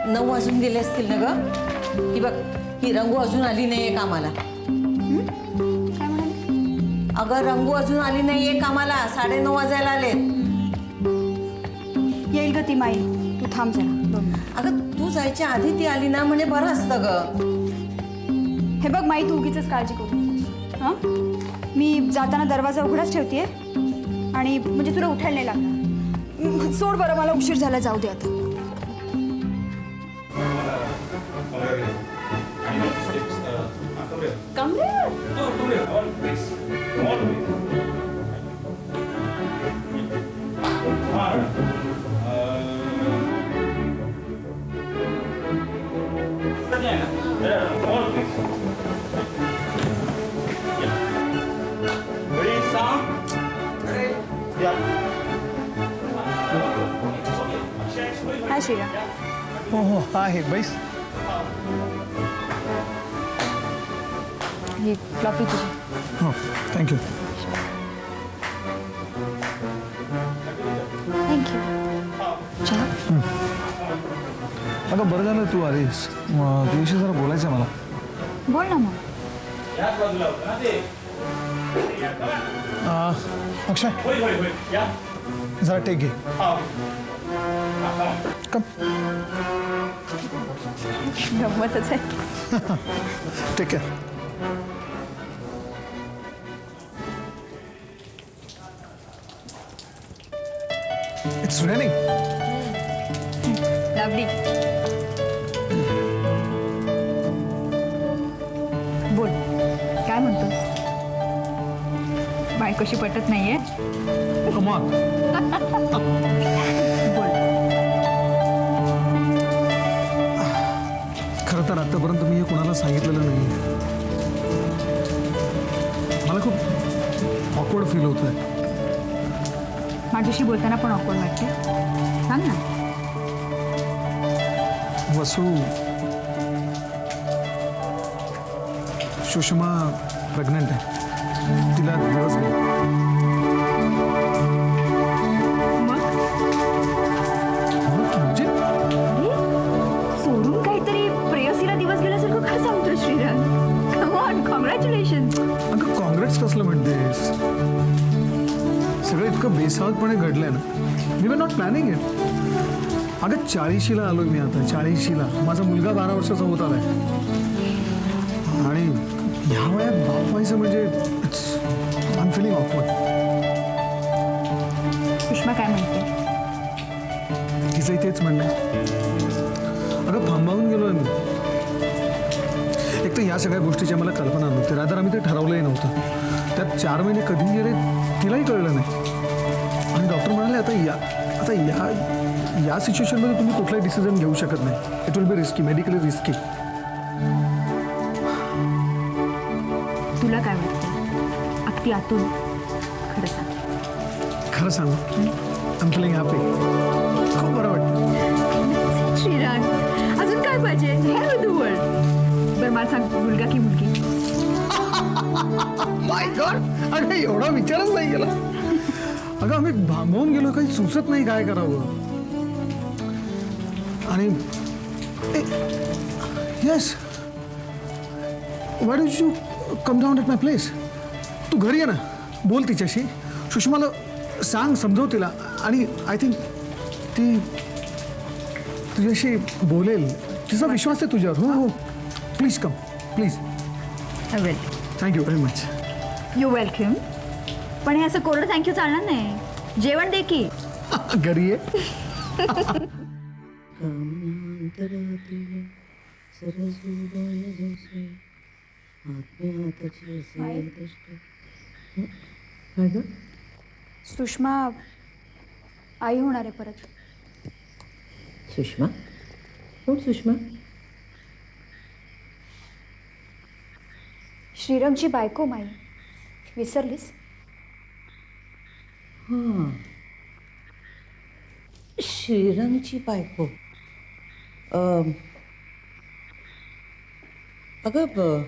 9 वाजून गेले असतील ना ग? ही बघ, ही रंगू अजून आली नाहीये कामाला. काय म्हणाले? अगं रंगू अजून आली नाहीये कामाला, 9:30 वाजायला आलेत. येईल ग ती माई, तू थांब जरा 2 मिनिट. अगं तू जायच्या आधी ती आली ना म्हणजे बरं असतं ग. हे बघ माई, तू उगीच काळजी करू नकोस. हां, मी जाताना दरवाजा उघडाच ठेवतेय आणि म्हणजे तुला उठायला नाही लागणार. सोड बरं, मला उशीर झाला, जाऊ दे आता. हाय श्रीराम. हो हो आहे बैस. ही फ्लॉपी तुझी. हो थँक्यू. थँक्यू. चहा. अगं बरं झालं तू आलीस, तुझ्याशी जरा बोलायचं आहे मला. बोल ना मग. अक्षय जरा टेक घे. कम गंमतच आहे. Take care. It's raining. Lovely. बोल, काय म्हणतोस? बायकोशी पटत नाहीये? Come on. बोल. खरं तर आतापर्यंत मी हे कोणाला सांगितलेलं नाही. मला खूप ऑकवर्ड फील होत आहे. माझ्याशी बोलताना पण ऑकवर्ड वाटते? सांग ना. वसू, सुषमा प्रेग्नंट आहे. तिला दिवस गेला. मग म्हणजे सोडून काहीतरी प्रेयसीला दिवस गेल्यासारखं काय सांगतो श्रीराम? Come on, congratulation. अगं काँग्रेस कसलं म्हणतेस? सगळं इतकं बेसावतपणे घडलंय ना. We were not planning it. अगं 40शीला आलोय मी आता. 40शीला माझा मुलगा 12 वर्षाचा होत आलाय आणि ह्या वयात बाप व्हायचं म्हणजे I am feeling awkward. Sushma काय म्हणते? तिचंही तेच म्हणणं आहे. अगं थांबावून गेलोय मी. एक तर या सगळ्या गोष्टीची मला कल्पना नव्हती. रादर आम्ही ते ठरवलंही नव्हतं. त्यात 4 महिने कधी गेले तिलाही कळलं नाही. आणि डॉक्टर म्हणाले आता या सिच्युएशनमध्ये तुम्ही कुठलाही डिसिजन घेऊ शकत नाही. It will be risky, medically risky. तुला काय वाटतं? अगदी आतून खरं सांग. खरं सांगू, आय एम फीलिंग हॅपी. खूप बरं वाटतं. श्रीराम, अजून काय पाहिजे? Hair with the world. बरं मला सांग, मुलगा की मुलगी? माय गॉड, अगं एवढा विचारच नाही केला. अगं आम्ही भांबवून गेलो, काही सुचत नाही काय करावं. आणि yes, why don't you come down at my place. तू घरी ये ना, बोल तिच्याशी. सुषमाला सांग, समजव तिला. आणि आय थिंक ती तुझ्याशी बोलेल. तिचा विश्वास आहे तुझ्यावर. हो हो, please come, please. Well, thank you very much. You welcome. पण हे असं कोरडं थँक्यू चालणार नाही. जेवण दे की. घरी ये. सुषमा आई होणार आहे परत. सुषमा? कोण सुषमा? श्रीरंगची बायको माई. विसरलीस? हां, श्रीरंगची बायको. अगं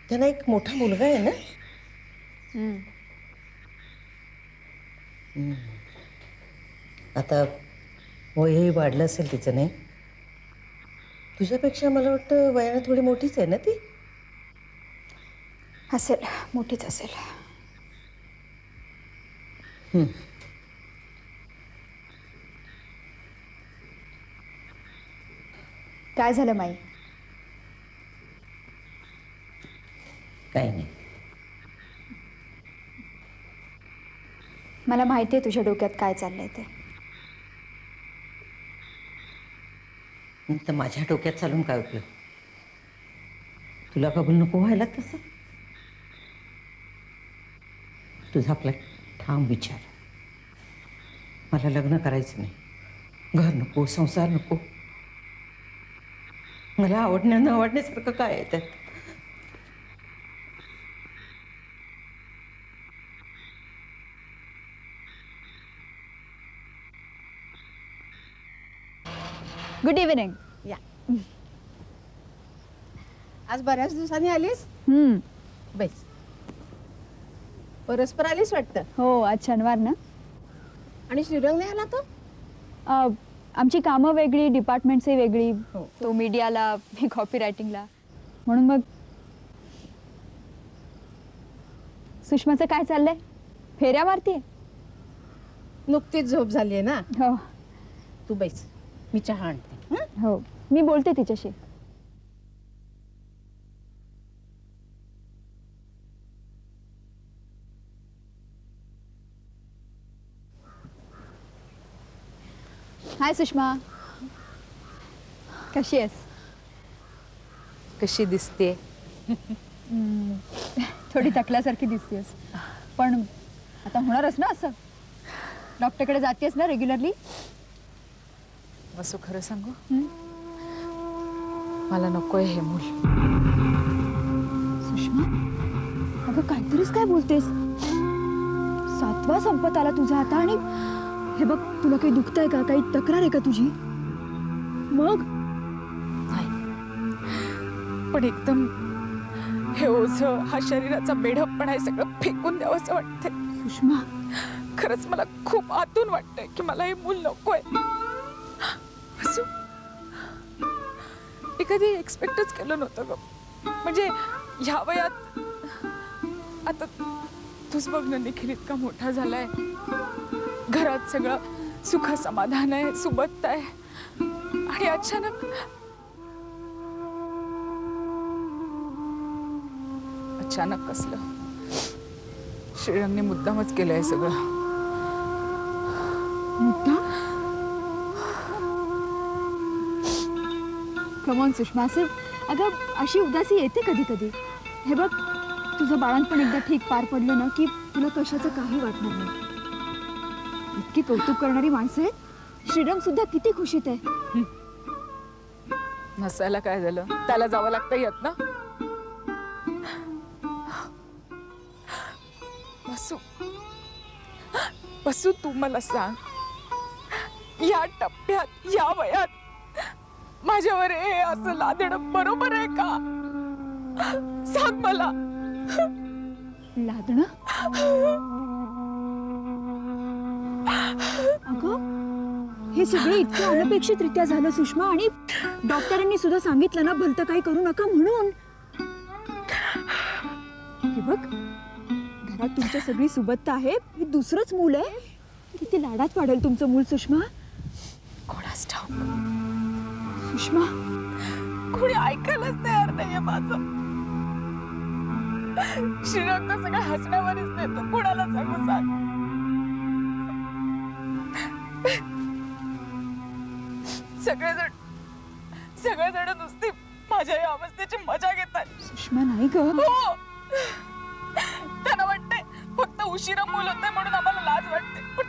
त्यांना एक मोठा मुलगा आहे ना? आता वयही वाढलं असेल तिचं, नाही? तुझ्यापेक्षा मला वाटतं वयाने थोडी मोठीच आहे ना ती. असेल, मोठीच असेल. काय झालं माई? काही नाही. मला माहिती आहे तुझ्या डोक्यात काय चाललंय ते. तर माझ्या डोक्यात चालून काय उपयोग? तुला कबूल नको व्हायला तसं? तुझा आपला ठाम विचार, मला लग्न करायचं नाही, घर नको, संसार नको. मला आवडण्या न आवडण्यासारखं काय आहे त्यात? Good evening. या. आज बऱ्याच दिवसांनी आलीस. बैस. परस्पर आलीस वाटतं. हो, आज शनिवार ना. आणि श्रीरंग नाही आला तो. आमची कामं वेगळी, डिपार्टमेंट्सही वेगळी. हो. तो मीडियाला, मी कॉपी रायटिंगला. म्हणून मग सुषमाचं काय चाललंय? फेऱ्या मारतीये? नुकतीच झोप झाली आहे ना. हो तू बैस, मी चहा आणते. हं? हो, मी बोलते तिच्याशी. हाय सुषमा, कशी आहेस? कशी दिसते? थोडी थकल्यासारखी दिसतेस, पण आता होणारच ना असं. डॉक्टरकडे जातेस ना रेग्युलरली? वसू, खरं सांगू, मला नकोय हे मूल. सुषमा, अगं काहीतरीच काय बोलतेस? 7वा संपत आला तुझा आता, आणि हे बघ, तुला काही दुखतंय का? काही तक्रार आहे का तुझी? मग नाही, पण एकदम हे ओझं, हा शरीराचा बेढपपणा आहे, सगळं फेकून द्यावंसं वाटतंय. सुषमा, खरंच मला खूप आतून वाटतंय की मला हे मूल नकोय. वसू, मी कधी एक्सपेक्टच केलं नव्हतं ग. म्हणजे ह्या वयात आता तूच बघ ना, निखिल इतका मोठा झालाय, घरात सगळं सुख समाधान आहे, सुबत्ता आहे, आणि अचानक कसलं श्रीरंगने मुद्दामच केलंय सगळं. मुद्दा? कमॉन सुषमा, असं अगं अशी उदासी येते कधी कधी. हे बघ, तुझं बाळंतपण एकदा ठीक पार पडलं ना की तुला कशाचं काही वाटणार नाही. इतकी कौतुक करणारी माणसं आहेत. श्रीरंग सुद्धा किती खुशीत आहे. नसायला काय झालं, त्याला जावं लागतं येत ना. वसू, तू मला सांग, या टप्प्यात, या वयात माझ्यावर हे असं लादणं बरोबर आहे का? सांग मला. लादणं? अगं, हे सगळं इतकं अनपेक्षितरित्या झालं सुषमा, आणि डॉक्टरांनी सुद्धा सांगितलं ना, भलतं काही करू नका म्हणून. हे बघ, घरात तुमच्या सगळी सुबत्ता आहे, हे दुसरंच मूल आहे. किती लाडात वाढेल तुमचं मूल सुषमा. कोणास ठाऊक, सुषमा, कोणी ऐकायलाच तयार नाहीये माझं. श्रीरंग तर सगळं हसण्यावरच देतो, कोणाला सांगू सांग. सगळेजण नुसती माझ्या या अवस्थेची मजा घेतात. सुषमा नाही ग. हो, त्यांना वाटतंय फक्त उशिरा मूल होतंय म्हणून आम्हाला लाज वाटते, पण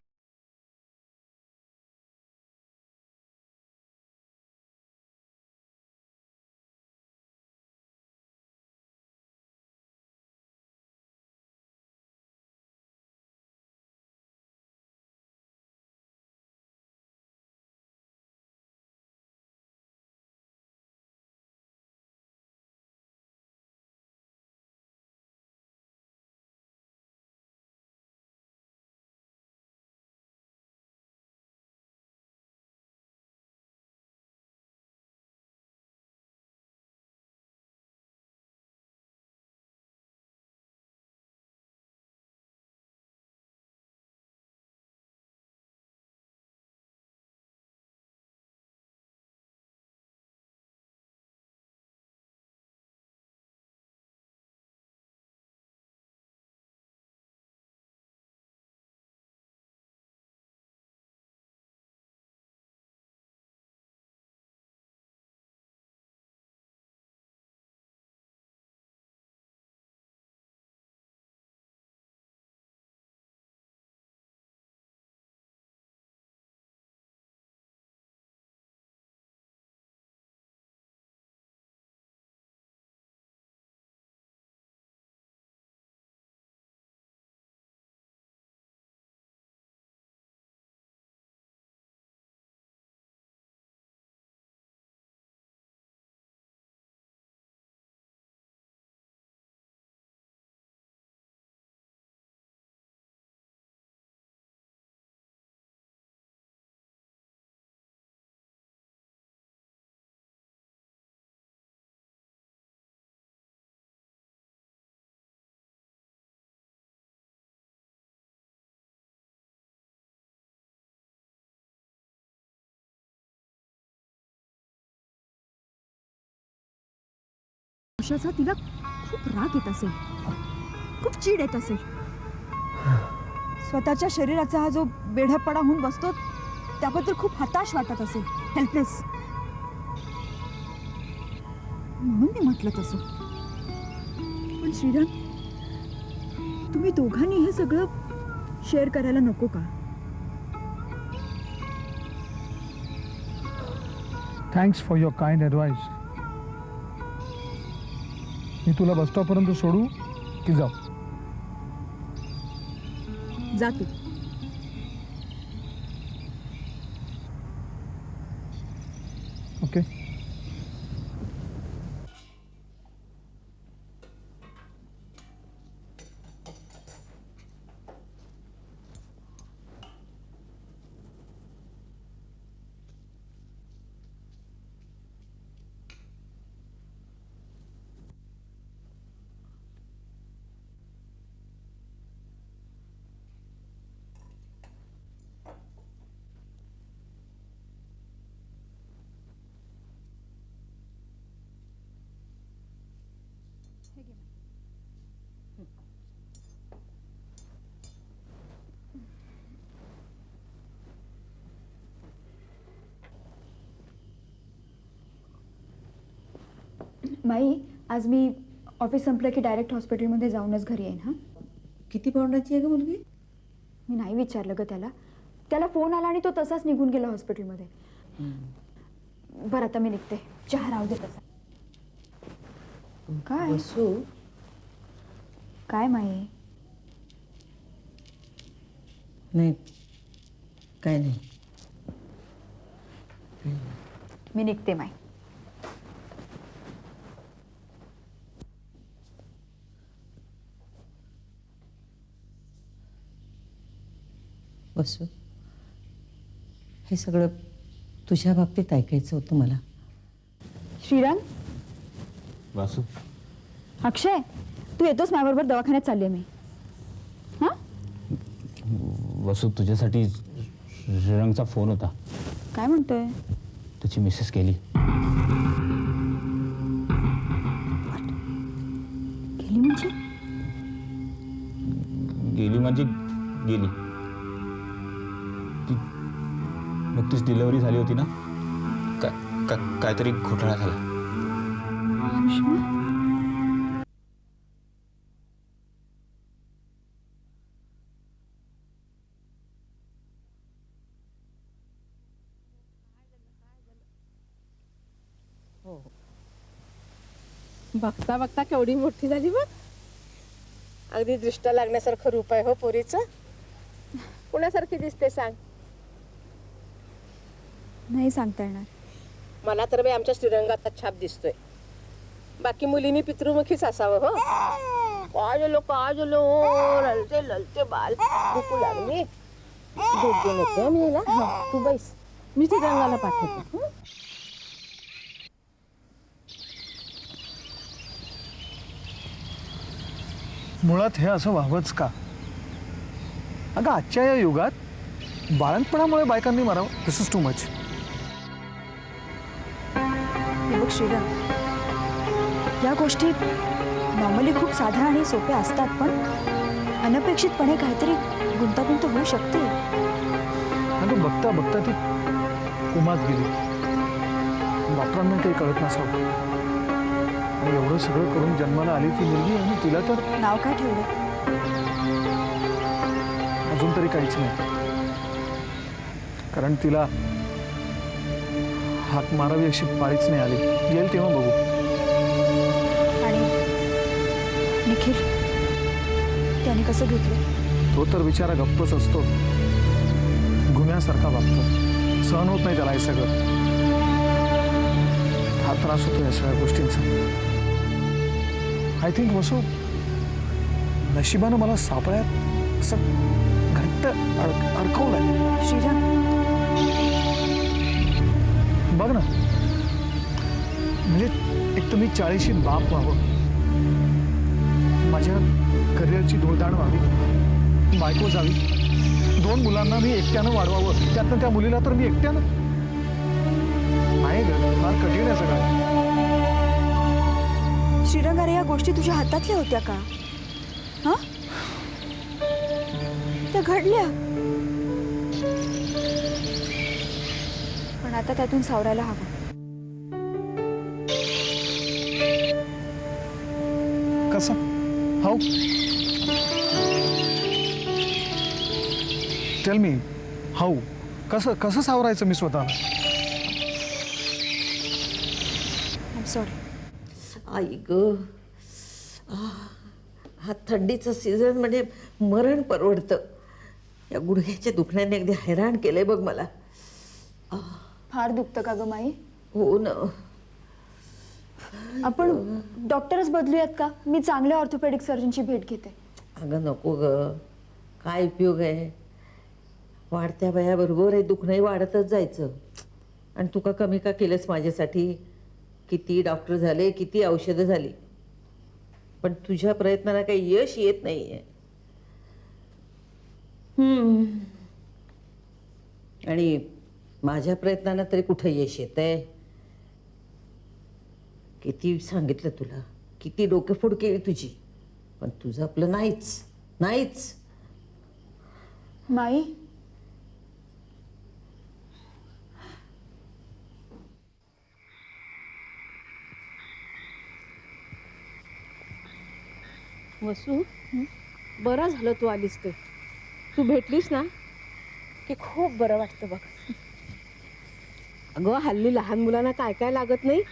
उषाचा तिला खूप राग येत असेल, खूप चीड येत असेल. स्वतःच्या शरीराचा हा जो बेढपणा होऊन बसतो त्याबद्दल खूप हताश वाटत असेल, हेल्पलेस. म्हणून मी म्हटलं तसं. पण श्रीराम, तुम्ही दोघांनी हे सगळं शेअर करायला नको का? Thanks for your kind advice. मी तुला बस स्टॉपपर्यंत सोडू की जाऊ? जा तू. ओके. माई, आज मी ऑफिस संपलं की डायरेक्ट हॉस्पिटलमध्ये जाऊनच घरी येईन. हां, किती पाऊंडाची आहे ग मुलगी? मी नाही विचारलं ग त्याला. त्याला फोन आला आणि तो तसाच निघून गेला हॉस्पिटलमध्ये. बरं, आता मी निघते. चहा राहू दे तसा. काय वसू, काय माई? नाही काय नाही. मी निघते माई. वसू, हे सगळं तुझ्या बाबतीत ऐकायचं होतं मला. श्रीराम, वासू, अक्षय, तू येतोस माझ्याबरोबर? दवाखान्यात चालली आहे मी. हां, वसू तुझ्यासाठी श्रीरंगचा फोन होता. काय म्हणतोय? तुझी मिसेस गेली. गेली म्हणजे? गेली म्हणजे गेली. ती नुकतीच डिलिव्हरी झाली होती ना, काहीतरी घोटाळा झाला. सुषमा? बघता बघता केवढी मोठी झाली बघ. अगदी दृष्टा लागण्यासारखं रूप आहे हो पोरीचं. कुणासारखी दिसते सांग? नाही सांगता येणार. मला तर बाई आमच्या श्रीरंगाचा छाप दिसतोय. बाकी मुलींनी पितृमुखीच असावं हो. काय झालो ललते ललते बाल दुखू लागली. दूध घेऊन येते मी हिला. तू बैस, मी श्रीरंगाला पाठवते. हं? मुळात हे असं व्हावंच का? अगं, आजच्या या युगात बाळंतपणामुळे बायकांनी मारावं, दिस इज टू मच. हे बघ श्रीराम, या गोष्टी नॉर्मली खूप साध्या आणि सोप्या असतात, पण अनपेक्षितपणे काहीतरी गुंतागुंत होऊ शकते. अगं, बघता बघता ती कोमात गेली. डॉक्टरांना काही कळत नसावं. आणि एवढं सगळं करून जन्माला आली ती मुलगी, आणि तिला तर नाव काय ठेवलं? अजून तरी काहीच नाही. कारण तिला हाक मारावी अशी पाळीच नाही आली. येईल तेव्हा बघू. आणि निखिल, त्याने कसं घेतलं? तो तर बिचारा गप्पच असतो, गुन्ह्यासारखा वागतो. सहन होत नाही त्याला हे सगळं. फार त्रास होतो या सगळ्या गोष्टींचा. आय थिंक वसू, नशिबानं मला सापळ्यात असं घट्ट अडकवलंय. श्रीराम, बघ ना, म्हणजे एक तर मी 40शीत बाप व्हावं, माझ्या करिअरची धुळधाण व्हावी, बायको जावी, 2 मुलांना मी एकट्यानं वाढवावं, त्यातनं त्या मुलीला तर मी एकट्यानं. नाही ग, फार कठीण आहे सगळं. या गोष्टी तुझ्या हातातल्या होत्या का? हा, त्या घडल्या, पण आता त्यातून सावरायला हवं. कसं? हाऊ? Tell me, how? कसं कसं सावरायचं मी स्वतःला? I am sorry. आई ग, हा थंडीचं सीझन म्हणजे मरण परवडतं. या गुडघ्याच्या दुखण्याने अगदी हैराण केलंय बघ मला. फार दुखतं का ग माई? हो ना. आपण डॉक्टरच बदलूयात का? मी चांगल्या ऑर्थोपेडिक सर्जनची भेट घेते. अगं नको ग, काय उपयोग आहे? वाढत्या वयाबरोबर हे दुखणंही वाढतच जायचं. आणि तू का कमी का केलंस माझ्यासाठी? किती डॉक्टर झाले, किती औषधं झाली, पण तुझ्या प्रयत्नाला काही यश येत नाहीये. आणि माझ्या प्रयत्नांना तरी कुठं यश येतंय? किती सांगितलं तुला, किती डोकेफोड केली तुझी, पण तुझं आपलं नाहीच नाहीच. माई, वसू, बरं झालं तू आलीस ते. तू भेटलीस ना की खूप बरं वाटतं बघ. अगं हल्ली लहान मुलांना काय काय लागत नाही,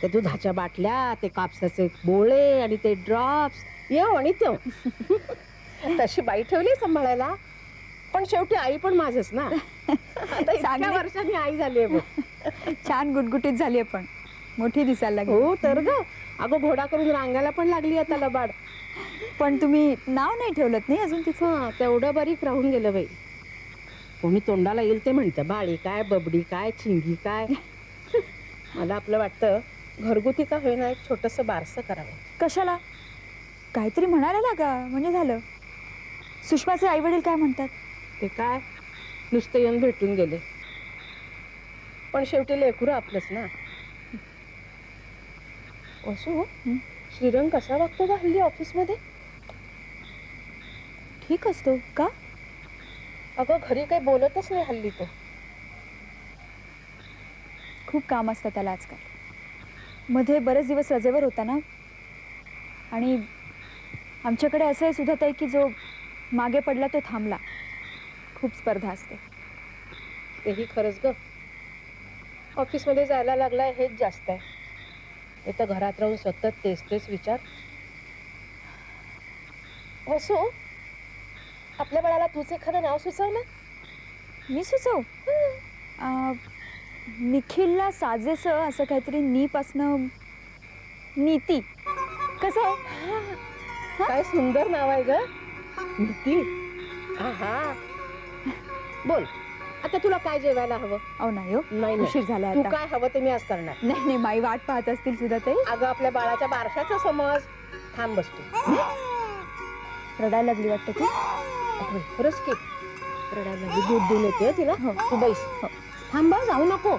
ते दुधाच्या बाटल्या, ते कापसाचे बोळे आणि ते ड्रॉप्स, येऊ आणि त्यो. तशी बाई ठेवली सांभाळायला, पण शेवटी आई पण माझच ना. आता इतक्या चांगली. वर्षांनी आई झाली आहे बघ. छान गुटगुटीत झाली आहे, पण मोठी दिसायला लागली. हो तर ग, अगं घोडा करून रांगायला पण लागली आता लबाड. पण तुम्ही नाव नाही ठेवलं नाही अजून तिचं. हा, तेवढं बारीक राहून गेलं बाई. कोणी तोंडाला येईल ते म्हणतं बाळी काय, बबडी काय, चिंगी काय. मला आपलं वाटतं घरगुती का होईना एक छोटंसं बारसं करावं. कशाला? काहीतरी म्हणायला लागा, म्हणजे झालं. सुषमाचे आई वडील काय म्हणतात? ते काय नुसतं येऊन भेटून गेले, पण शेवटी लेकरू आपलंच ना. असो, श्रीरंग कसा वागतो का हल्ली ऑफिसमध्ये? ठीक असतो का? अगं घरी काही बोलतच नाही हल्ली तो. खूप काम असतं त्याला आजकाल. मध्ये बरेच दिवस रजेवर होता ना, आणि आमच्याकडे असं आहे सुद्धा ताई की जो मागे पडला तो थांबला. खूप स्पर्धा असते. तेही खरंच ग, ऑफिसमध्ये जायला लागलाय हेच जास्त आहे. इथं घरात राहून सतत तेच तेच विचार. असो, आपल्या बाळाला तूच एखादं नाव सुचव ना. मी सुचव? निखिलला साजेसं असं काहीतरी नीपासनं नीती. कसं आहे? काय सुंदर नाव आहे ग, नीती. आहा, बोल आता तुला काय जेवायला हवं? अहो नाही हो, नाही उशीर झाला तू आता. काय हवं ते मी आज करणार. नाही नाही, माई वाट पाहत असतील सुद्धा ताई. अगं आपल्या बाळाच्या बारशाचा समज. थांब बसतो. रडायला लागली वाटतं ती. खरंच की रडायला लागली. दूध देऊन येते तिला. तू बैस. थांबा, जाऊ नको.